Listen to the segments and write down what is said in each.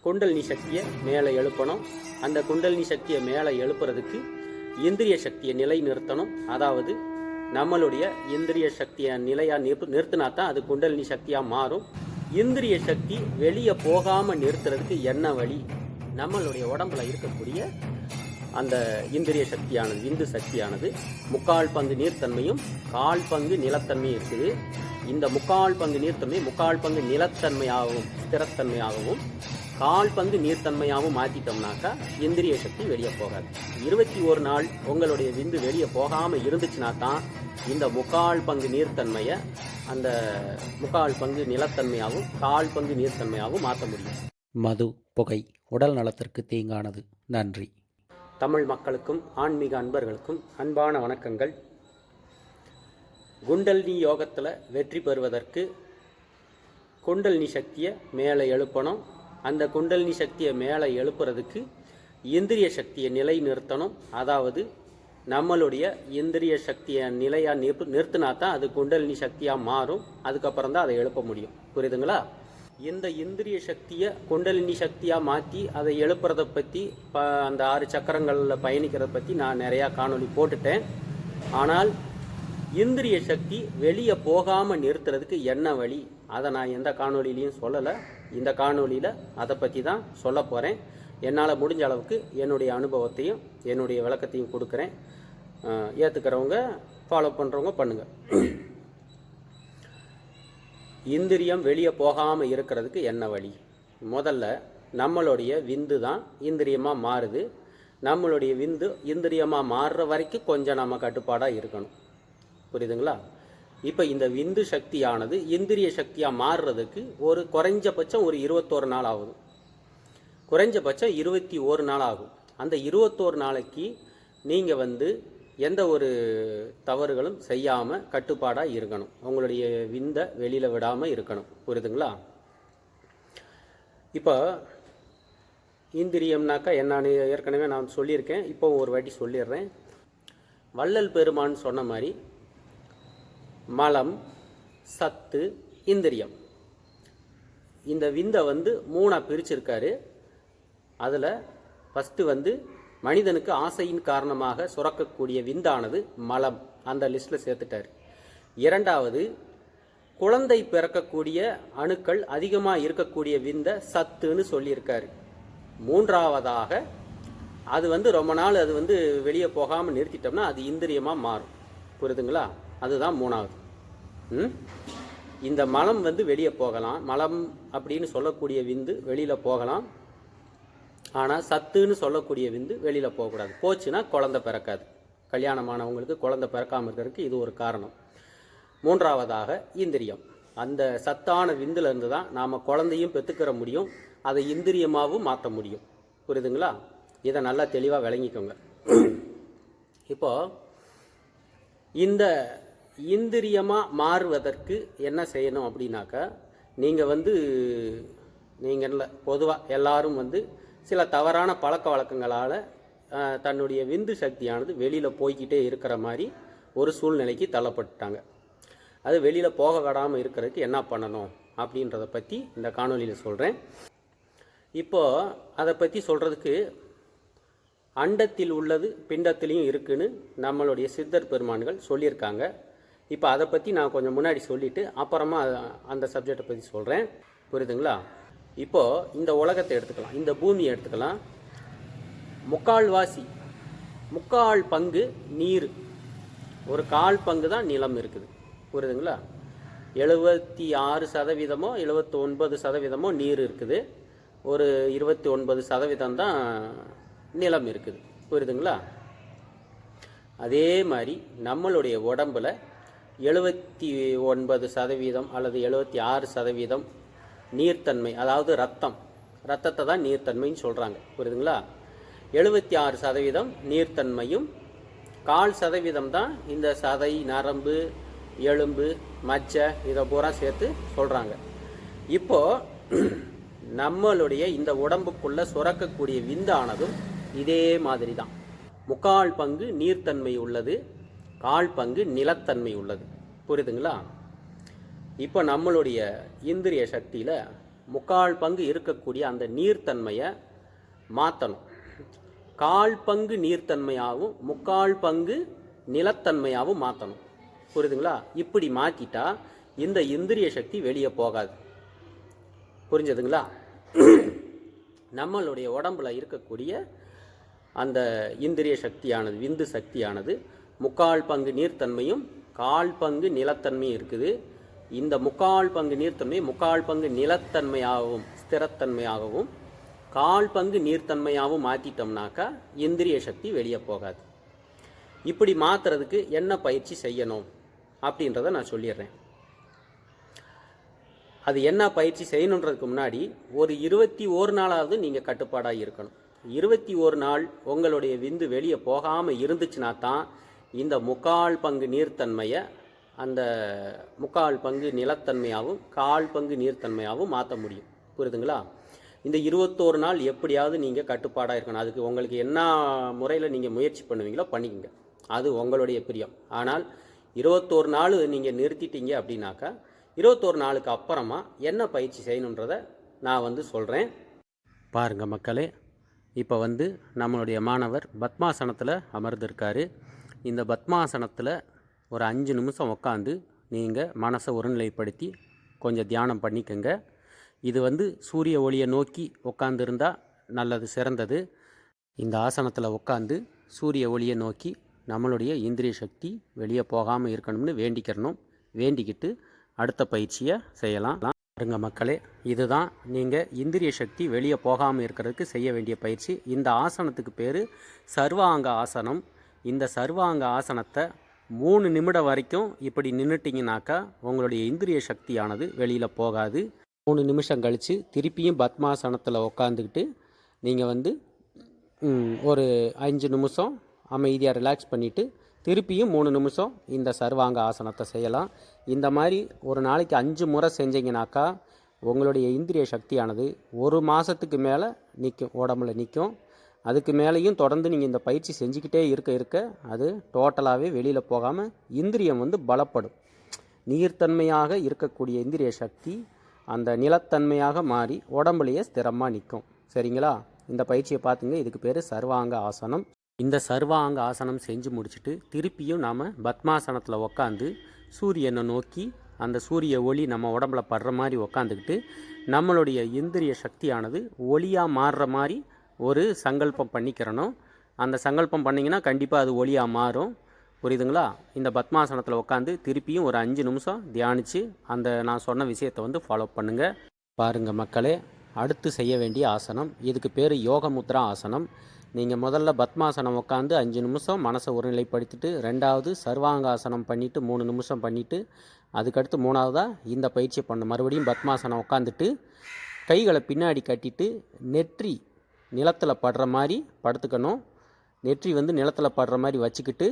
குண்டலினி சக்தியை மேலே எழுப்பணும். அந்த குண்டலினி சக்தியை மேலே எழுப்புறதுக்கு இந்திரிய சக்தியை நிலை நிறுத்தணும். அதாவது நம்மளுடைய இந்திரிய சக்தியை நிலையாக நிறுத்தினா தான் அது குண்டலினி சக்தியாக மாறும். இந்திரிய சக்தி வெளியே போகாமல் நிறுத்துறதுக்கு என்ன வழி? நம்மளுடைய உடம்புல இருக்கக்கூடிய அந்த இந்திரிய சக்தியானது, விந்து சக்தியானது 3/4 பங்கு நீர்த்தன்மையும் 1/4 பங்கு நிலத்தன்மையும் இருக்குது. இந்த 3/4 பங்கு நீர்த்தன்மை 3/4 பங்கு நிலத்தன்மையாகவும் ஸ்திரத்தன்மையாகவும் 1/4 பங்கு நீர்த்தன்மையாகவும் மாற்றிட்டோம்னாக்கா இந்திரிய சக்தி வெளியே போகாது. 21 நாள் உங்களுடைய விந்து வெளியே போகாமல் இருந்துச்சுன்னா தான் இந்த 3/4 பங்கு நீர்த்தன்மையை அந்த 3/4 பங்கு நிலத்தன்மையாகவும் 1/4 பங்கு நீர்த்தன்மையாகவும் மாற்ற முடியும். மது, புகை உடல் நலத்திற்கு தீங்கானது. நன்றி. தமிழ் மக்களுக்கும் ஆன்மீக அன்பர்களுக்கும் அன்பான வணக்கங்கள். குண்டலினி யோகத்தில் வெற்றி பெறுவதற்கு குண்டலினி சக்தியை மேலே எழுப்பணும். அந்த குண்டலினி சக்தியை மேலே எழுப்புறதுக்கு இந்திரிய சக்தியை நிலை நிறுத்தணும். அதாவது நம்மளுடைய இந்திரிய சக்தியை நிலையாக நிறுத்தினா தான் அது குண்டலினி சக்தியாக மாறும். அதுக்கப்புறம் தான் அதை எழுப்ப முடியும். புரியுதுங்களா? இந்த இந்திரிய சக்தியை குண்டலினி சக்தியாக மாற்றி அதை எழுப்புறதை பற்றி அந்த 6 சக்கரங்களில் பயணிக்கிறத பற்றி நான் நிறையா காணொளி போட்டுட்டேன். ஆனால் இந்திரிய சக்தி வெளியே போகாமல் நிறுத்துறதுக்கு என்ன வழி, அதை நான் எந்த காணொலியிலையும் சொல்லலை. இந்த காணொலியில் அதை பற்றி தான் சொல்ல போகிறேன். என்னால் முடிஞ்ச அளவுக்கு என்னுடைய அனுபவத்தையும் என்னுடைய விளக்கத்தையும் கொடுக்குறேன். ஏற்றுக்கிறவங்க ஃபாலோ பண்ணுறவங்க பண்ணுங்கள். இந்திரியம் வெளியே போகாமல் இருக்கிறதுக்கு என்ன வழி? முதல்ல நம்மளுடைய விந்து தான் இந்திரியமாக மாறுது. நம்மளுடைய விந்து இந்திரியமாக மாறுற வரைக்கும் கொஞ்சம் நம்ம கட்டுப்பாடாக இருக்கணும். புரியுதுங்களா? இப்போ இந்த விந்து சக்தியானது இந்திரிய சக்தியாக மாறுறதுக்கு ஒரு குறைஞ்சபட்சம் ஒரு 21 நாள் ஆகுது. குறைஞ்சபட்சம் 21 நாள் ஆகும். அந்த 21 நாளைக்கு நீங்கள் எந்த ஒரு தவறுகளும் செய்யாமல் கட்டுப்பாடாக இருக்கணும். உங்களுடைய விந்தை வெளியில் விடாமல் இருக்கணும். புரியுதுங்களா? இப்போ இந்திரியம்னாக்கா என்னன்னு ஏற்கனவே நான் சொல்லியிருக்கேன். இப்போ ஒரு வாட்டி சொல்லிடுறேன். வள்ளல் பெருமான் சொன்ன மாதிரி மலம், சத்து, இந்திரியம், இந்த விந்தை 3ஆக பிரிச்சிருக்காரு. அதில் ஃபஸ்ட்டு மனிதனுக்கு ஆசையின் காரணமாக சுரக்கக்கூடிய விந்தானது மலம், அந்த லிஸ்ட்டில் சேர்த்துட்டார். 2வது குழந்தை பிறக்கக்கூடிய அணுக்கள் அதிகமாக இருக்கக்கூடிய விந்தை சத்துன்னு சொல்லியிருக்காரு. 3வதாக அது ரொம்ப நாள் அது வெளியே போகாமல் நிறுத்திட்டோம்னா அது இந்திரியமாக மாறும். புரியுதுங்களா? அதுதான் 3வது. இந்த மலம் வெளியே போகலாம். மலம் அப்படின்னு சொல்லக்கூடிய விந்து வெளியில் போகலாம். ஆனால் சத்துன்னு சொல்லக்கூடிய விந்து வெளியில் போகக்கூடாது. போச்சுன்னா குழந்தை பிறக்காது. கல்யாணமானவங்களுக்கு குழந்தை பிறக்காமல் இருக்கிறதுக்கு இது ஒரு காரணம். 3வதாக இந்திரியம். அந்த சத்தான விந்துலேருந்து தான் நாம் குழந்தையும் பெற்றுக்கிற முடியும். அதை இந்திரியமாகவும் மாற்ற முடியும். புரியுதுங்களா? இதை நல்லா தெளிவாக விளங்கிக்கோங்க. இப்போது இந்த இந்திரியமாக மாறுவதற்கு என்ன செய்யணும் அப்படின்னாக்கா, நீங்கள் பொதுவாக எல்லாரும் சில தவறான பழக்க வழக்கங்களால் தன்னுடைய விந்து சக்தியானது வெளியில் போய்கிட்டே இருக்கிற மாதிரி ஒரு சூழ்நிலைக்கு தள்ளப்பட்டுட்டாங்க. அது வெளியில் போக விடாமல் இருக்கிறதுக்கு என்ன பண்ணணும் அப்படின்றத பற்றி இந்த காணொலியில் சொல்கிறேன். இப்போது அதை பற்றி சொல்கிறதுக்கு அண்டத்தில் உள்ளது பிண்டத்திலையும் இருக்குன்னு நம்மளுடைய சித்தர் பெருமான்கள் சொல்லியிருக்காங்க. இப்போ அதை பற்றி நான் கொஞ்சம் முன்னாடி சொல்லிவிட்டு அப்புறமா அந்த சப்ஜெக்டை பற்றி சொல்கிறேன். புரியுதுங்களா? இப்போது இந்த உலகத்தை எடுத்துக்கலாம், இந்த பூமியை எடுத்துக்கலாம். 3/4 பங்கு நீர், ஒரு 1/4 பங்கு தான் நிலம் இருக்குது. புரியுதுங்களா? 76% 79% நீர் இருக்குது. ஒரு 29% தான் நிலம் இருக்குது. புரியுதுங்களா? அதே மாதிரி நம்மளுடைய உடம்பில் 79% அல்லது 76% நீர்த்தன்மை, அதாவது ரத்தத்தை தான் நீர்த்தன்மைன்னு சொல்கிறாங்க. புரியுதுங்களா? 76% நீர்த்தன்மையும் 1/4% தான் இந்த சதை, நரம்பு, எலும்பு, மச்சை இதை பூரா சேர்த்து சொல்கிறாங்க. இப்போது நம்மளுடைய இந்த உடம்புக்குள்ளே சுரக்கக்கூடிய விந்தானதும் இதே மாதிரி தான். 3/4 பங்கு நீர்த்தன்மை உள்ளது, 1/4 பங்கு நிலத்தன்மை உள்ளது. புரியுதுங்களா? இப்போ நம்மளுடைய இந்திரிய சக்தியில் முக்கால் பங்கு இருக்கக்கூடிய அந்த நீர்த்தன்மையை மாற்றணும். கால் பங்கு நீர்த்தன்மையாகவும் முக்கால் பங்கு நிலத்தன்மையாகவும் மாற்றணும். புரியுதுங்களா? இப்படி மாற்றிட்டா இந்த இந்திரிய சக்தி வெளியே போகாது. புரிஞ்சதுங்களா? நம்மளுடைய உடம்புல இருக்கக்கூடிய அந்த இந்திரிய சக்தியானது, விந்து சக்தியானது முக்கால் பங்கு நீர்த்தன்மையும் கால் பங்கு நிலத்தன்மையும் இருக்குது. இந்த முக்கால் பங்கு நீர்த்தன்மை முக்கால் பங்கு நிலத்தன்மையாகவும் ஸ்திரத்தன்மையாகவும் கால் பங்கு நீர்த்தன்மையாகவும் மாற்றிட்டோம்னாக்கா இந்திரிய சக்தி வெளியே போகாது. இப்படி மாற்றுறதுக்கு என்ன பயிற்சி செய்யணும் அப்படின்றத நான் சொல்லிடுறேன். அது என்ன பயிற்சி செய்யணுன்றதுக்கு முன்னாடி ஒரு 21 நாளாவது நீங்கள் கட்டுப்பாடாக இருக்கணும். 21 நாள் உங்களுடைய விந்து வெளியே போகாமல் இருந்துச்சுன்னா தான் இந்த முக்கால் பங்கு நீர்த்தன்மையை அந்த முக்கால் பங்கு நிலத்தன்மையாகவும் கால் பங்கு நீர்த்தன்மையாகவும் மாற்ற முடியும். புரியுதுங்களா? இந்த 21 நாள் எப்படியாவது நீங்கள் கட்டுப்பாடாக இருக்கணும். அதுக்கு உங்களுக்கு என்ன முறையில் நீங்கள் முயற்சி பண்ணுவீங்களோ பண்ணிக்கங்க, அது உங்களுடைய பிரியம். ஆனால் 21 நாள் நீங்கள் நிறுத்திட்டீங்க அப்படின்னாக்கா 21 நாளுக்கு அப்புறமா என்ன பயிற்சி செய்யணுன்றதை நான் சொல்கிறேன். பாருங்கள் மக்களே, இப்போ நம்மளுடைய மாணவர் பத்மாசனத்தில் அமர்ந்திருக்காரு. இந்த பத்மாசனத்தில் ஒரு 5 நிமிஷம் உட்காந்து நீங்கள் மனசை ஒருநிலைப்படுத்தி கொஞ்சம் தியானம் பண்ணிக்கங்க. இது சூரிய ஒளியை நோக்கி உட்காந்துருந்தால் நல்லது, சிறந்தது. இந்த ஆசனத்தில் உட்காந்து சூரிய ஒளியை நோக்கி நம்மளுடைய இந்திரிய சக்தி வெளியே போகாமல் இருக்கணும்னு வேண்டிக்கிட்டு அடுத்த பயிற்சியை செய்யலாம். பாருங்க மக்களே, இதுதான் நீங்கள் இந்திரிய சக்தி வெளியே போகாமல் இருக்கிறதுக்கு செய்ய வேண்டிய பயிற்சி. இந்த ஆசனத்துக்கு பேர் சர்வாங்க ஆசனம். இந்த சர்வாங்க ஆசனத்தை 3 நிமிடம் வரைக்கும் இப்படி நின்றுட்டிங்கனாக்கா உங்களுடைய இந்திரிய சக்தியானது வெளியில் போகாது. 3 நிமிஷம் கழித்து திருப்பியும் பத்மாசனத்தில் உட்காந்துக்கிட்டு நீங்கள் ஒரு 5 நிமிஷம் அமைதியாக ரிலாக்ஸ் பண்ணிவிட்டு திருப்பியும் 3 நிமிஷம் இந்த சர்வாங்க ஆசனத்தை செய்யலாம். இந்த மாதிரி ஒரு நாளைக்கு 5 முறை செஞ்சீங்கனாக்கா உங்களுடைய இந்திரிய சக்தியானது 1 மாதத்துக்கு மேலே நிற்கும், உடம்புல நிற்கும். அதுக்கு மேலேயும் தொடர்ந்து நீங்கள் இந்த பயிற்சி செஞ்சுக்கிட்டே இருக்க அது டோட்டலாகவே வெளியில் போகாமல் இந்திரியம் பலப்படும். நீர்த்தன்மையாக இருக்கக்கூடிய இந்திரிய சக்தி அந்த நிலத்தன்மையாக மாறி உடம்புலையே ஸ்திரமாக நிற்கும். சரிங்களா? இந்த பயிற்சியை பார்த்துங்க. இதுக்கு பேர் சர்வாங்க ஆசனம். இந்த சர்வாங்க ஆசனம் செஞ்சு முடிச்சுட்டு திருப்பியும் நாம் பத்மாசனத்தில் உட்காந்து சூரியனை நோக்கி அந்த சூரிய ஒளி நம்ம உடம்புல படுற மாதிரி உட்காந்துக்கிட்டு நம்மளுடைய இந்திரிய சக்தியானது ஒளியாக மாறுற மாதிரி ஒரு சங்கல்பம் பண்ணிக்கிறணும். அந்த சங்கல்பம் பண்ணிங்கன்னா கண்டிப்பாக அது ஒளியாக மாறும். புரியுதுங்களா? இந்த பத்மாசனத்தில் உட்காந்து திருப்பியும் ஒரு 5 நிமிஷம் தியானித்து அந்த நான் சொன்ன விஷயத்தை ஃபாலோ பண்ணுங்கள். பாருங்கள் மக்களே, அடுத்து செய்ய வேண்டிய ஆசனம், இதுக்கு பேர் யோக முத்ரா ஆசனம். நீங்கள் முதல்ல பத்மாசனம் உட்காந்து 5 நிமிஷம் மனசை ஒருநிலைப்படுத்திட்டு, 2வது சர்வாங்காசனம் பண்ணிவிட்டு 3 நிமிஷம் பண்ணிவிட்டு, அதுக்கடுத்து 3வதாக இந்த பயிற்சியை பண்ணணும். மறுபடியும் பத்மாசனம் உட்காந்துட்டு கைகளை பின்னாடி கட்டிட்டு நெற்றி நிலத்தில் படுற மாதிரி படுத்துக்கணும். நெற்றி நிலத்தில் படுற மாதிரி வச்சுக்கிட்டு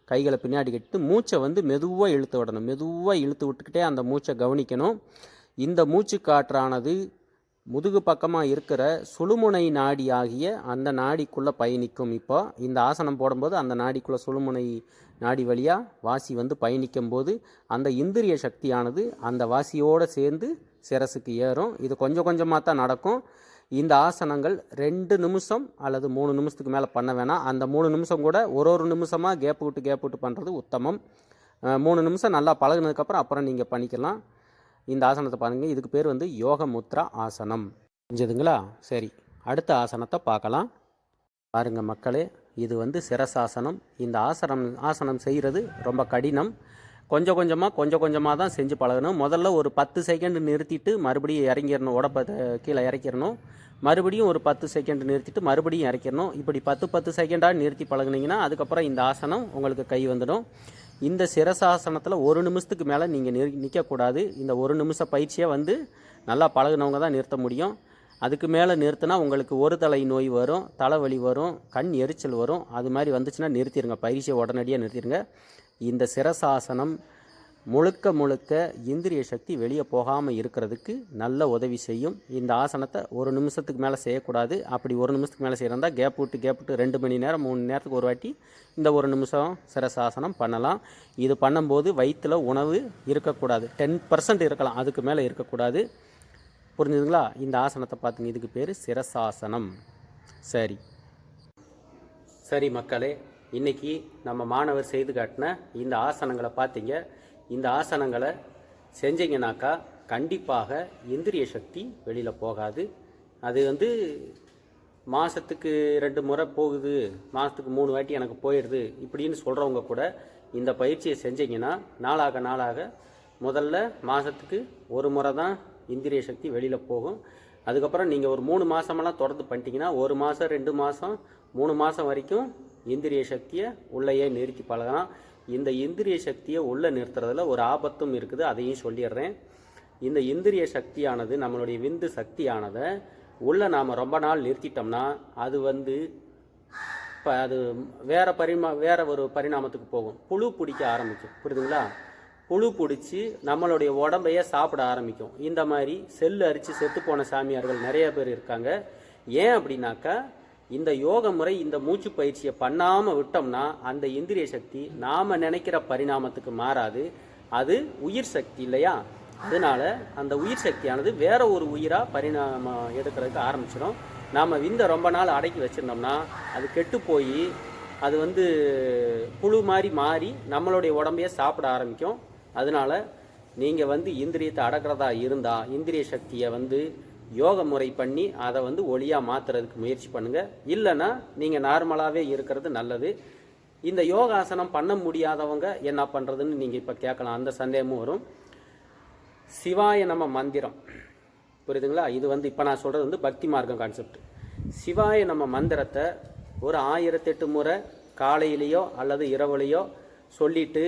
கைகளை பின்னாடி கட்டிட்டு மூச்சை மெதுவாக இழுத்து விடணும். மெதுவாக இழுத்து விட்டுக்கிட்டே அந்த மூச்சை கவனிக்கணும். இந்த மூச்சு காற்றானது முதுகு பக்கமாக இருக்கிற சுழுமுனை நாடி ஆகிய அந்த நாடிக்குள்ளே பயணிக்கும். இப்போ இந்த ஆசனம் போடும்போது அந்த நாடிக்குள்ளே சுழுமுனை நாடி வழியாக வாசி பயணிக்கும் போது அந்த இந்திரிய சக்தியானது அந்த வாசியோடு சேர்ந்து சிரசுக்கு ஏறும். இது கொஞ்சம் கொஞ்சமாக தான் நடக்கும். இந்த ஆசனங்கள் 2 நிமிஷம் அல்லது 3 நிமிஷத்துக்கு மேலே பண்ண வேணாம். அந்த 3 நிமிஷம் கூட ஒரு நிமிஷமாக கேப் விட்டு பண்ணுறது உத்தமம். 3 நிமிஷம் நல்லா பழகுனதுக்கப்புறம் அப்புறம் நீங்கள் பண்ணிக்கலாம். இந்த ஆசனத்தை பாருங்கள். இதுக்கு பேர் யோக முத்ரா ஆசனம். புரிஞ்சதுங்களா? சரி, அடுத்த ஆசனத்தை பார்க்கலாம். பாருங்கள் மக்களே, இது சிரசாசனம். இந்த ஆசனம் செய்கிறது ரொம்ப கடினம். கொஞ்சம் கொஞ்சமாக தான் செஞ்சு பழகணும். முதல்ல ஒரு 10 செகண்ட் நிறுத்திட்டு மறுபடியும் இறங்கிடணும். உடம்பை கீழே இறக்கிடணும். மறுபடியும் ஒரு 10 செகண்ட் நிறுத்திட்டு மறுபடியும் இறக்கிடணும். இப்படி 10 செகண்டாக நிறுத்தி பழகுனீங்கன்னா அதுக்கப்புறம் இந்த ஆசனம் உங்களுக்கு கை வந்துடும். இந்த சிரசாசனத்தில் 1 நிமிஷத்துக்கு மேலே நீங்கள் நிற்கக்கூடாது. இந்த 1 நிமிஷ பயிற்சியை நல்லா பழகுனவங்க தான் நிறுத்த முடியும். அதுக்கு மேலே நிறுத்தினா உங்களுக்கு ஒரு தலை நோய் வரும், தலைவலி வரும், கண் எரிச்சல் வரும். அது மாதிரி வந்துச்சுன்னா நிறுத்திடுங்க, பயிற்சியை உடனடியாக நிறுத்திடுங்க. இந்த சிரசாசனம் முழுக்க இந்திரிய சக்தி வெளியே போகாமல் இருக்கிறதுக்கு நல்ல உதவி செய்யும். இந்த ஆசனத்தை 1 நிமிஷத்துக்கு மேலே செய்யக்கூடாது. அப்படி 1 நிமிஷத்துக்கு மேலே செய்கிறதா கேப் விட்டு 2 மணி நேரம் 3 நேரத்துக்கு ஒரு வாட்டி இந்த 1 நிமிஷம் சிரசாசனம் பண்ணலாம். இது பண்ணும்போது வயிற்றில் உணவு இருக்கக்கூடாது. 10% இருக்கலாம், அதுக்கு மேலே இருக்கக்கூடாது. புரிஞ்சுதுங்களா? இந்த ஆசனத்தை பார்த்துங்க, இதுக்கு பேர் சிரசாசனம். சரி மக்களே, இன்றைக்கி நம்ம மாணவர் செய்து காட்டின இந்த ஆசனங்களை பார்த்தீங்க. இந்த ஆசனங்களை செஞ்சீங்கனாக்கா கண்டிப்பாக இந்திரிய சக்தி வெளியில் போகாது. அது மாதத்துக்கு 2 முறை போகுது, மாதத்துக்கு 3 வாட்டி எனக்கு போயிடுது இப்படின்னு சொல்கிறவங்க கூட இந்த பயிற்சியை செஞ்சீங்கன்னா நாளாக முதல்ல மாதத்துக்கு 1 முறை தான் இந்திரிய சக்தி வெளியில் போகும். அதுக்கப்புறம் நீங்கள் ஒரு 3 மாதமெல்லாம் தொடர்ந்து பண்ணிட்டீங்கன்னா 1 மாதம் 2 மாதம் 3 மாதம் வரைக்கும் இந்திரிய சக்தியை உள்ளேயே நிறுத்தி பழகலாம். இந்த இந்திரிய சக்தியை உள்ளே நிறுத்துறதுல ஒரு ஆபத்தும் இருக்குது, அதையும் சொல்லிடுறேன். இந்த இந்திரிய சக்தியானது, நம்மளுடைய விந்து சக்தியானதை உள்ளே நாம் ரொம்ப நாள் நிறுத்திட்டோம்னா அது இப்போ அது வேற ஒரு பரிணாமத்துக்கு போகும். புழு பிடிக்க ஆரம்பிக்கும். புரியுதுங்களா? புழு பிடிச்சி நம்மளுடைய உடம்பையே சாப்பிட ஆரம்பிக்கும். இந்த மாதிரி செல்லு அரிச்சு செத்துப்போன சாமியார்கள் நிறைய பேர் இருக்காங்க. ஏன் அப்படின்னாக்கா, இந்த யோக முறை, இந்த மூச்சு பயிற்சியை பண்ணாமல் விட்டோம்னா அந்த இந்திரிய சக்தி நாம் நினைக்கிற பரிணாமத்துக்கு மாறாது. அது உயிர் சக்தி இல்லையா? அதனால அந்த உயிர் சக்தியானது வேற ஒரு உயிராக பரிணாமம் எடுக்கிறதுக்கு ஆரம்பிச்சிடும். நாம் விந்தை ரொம்ப நாள் அடக்கி வச்சுருந்தோம்னா அது கெட்டு போய் அது புழு மாதிரி மாறி நம்மளுடைய உடம்பையே சாப்பிட ஆரம்பிக்கும். அதனால் நீங்கள் இந்திரியத்தை அடக்கிறதா இருந்தால் இந்திரிய சக்தியை யோக முறை பண்ணி அதை ஒளியாக மாற்றுறதுக்கு முயற்சி பண்ணுங்கள். இல்லைன்னா நீங்கள் நார்மலாகவே இருக்கிறது நல்லது. இந்த யோகாசனம் பண்ண முடியாதவங்க என்ன பண்ணுறதுன்னு நீங்கள் இப்போ கேட்கலாம், அந்த சந்தேகமும் வரும். சிவாய நம மந்திரம், புரியுதுங்களா? இது இப்போ நான் சொல்கிறது பக்தி மார்க்கம் கான்செப்ட். சிவாய நம மந்திரத்தை ஒரு 1008 முறை காலையிலையோ அல்லது இரவுலையோ சொல்லிட்டு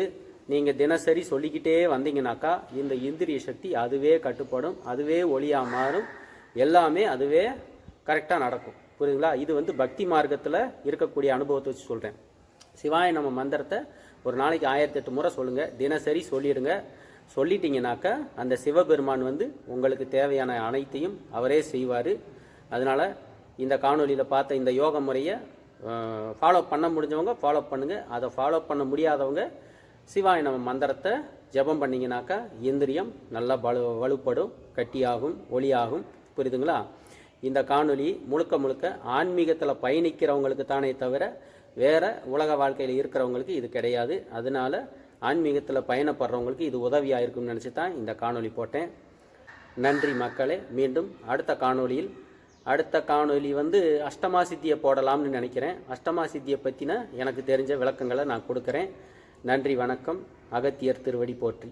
நீங்கள் தினசரி சொல்லிக்கிட்டே வந்தீங்கன்னாக்கா இந்த இந்திரிய சக்தி அதுவே கட்டுப்படும், அதுவே ஒளியாக மாறும், எல்லாமே அதுவே கரெக்டாக நடக்கும். புரியுதுங்களா? இது பக்தி மார்க்கத்தில் இருக்கக்கூடிய அனுபவத்தை வச்சு சொல்கிறேன். சிவாய நம மந்திரத்தை ஒரு நாளைக்கு 1008 முறை சொல்லுங்கள், தினசரி சொல்லிடுங்க. சொல்லிட்டீங்கனாக்கா அந்த சிவபெருமான் உங்களுக்கு தேவையான அனைத்தையும் அவரே செய்வார். அதனால் இந்த காணொலியில் பார்த்த இந்த யோக முறையை ஃபாலோ பண்ண முடிஞ்சவங்க ஃபாலோ பண்ணுங்கள். அதை ஃபாலோ பண்ண முடியாதவங்க சிவாய நம மந்திரத்தை ஜபம் பண்ணிங்கனாக்கா இந்திரியம் நல்லா வலுப்படும், கட்டியாகும், ஒளியாகும். புரியுதுங்களா? இந்த காணொலி முழுக்க ஆன்மீகத்தில் பயணிக்கிறவங்களுக்கு தானே தவிர வேற உலக வாழ்க்கையில் இருக்கிறவங்களுக்கு இது கிடையாது. அதனால ஆன்மீகத்தில் பயணப்படுறவங்களுக்கு இது உதவியாக இருக்கும்னு நினச்சி தான் இந்த காணொலி போட்டேன். நன்றி மக்களே. மீண்டும் அடுத்த காணொலி அஷ்டமா சித்தியை போடலாம்னு நினைக்கிறேன். அஷ்டமா சித்தியை பற்றின எனக்கு தெரிஞ்ச விளக்கங்களை நான் கொடுக்குறேன். நன்றி, வணக்கம். அகத்தியர் திருவடி போற்றி.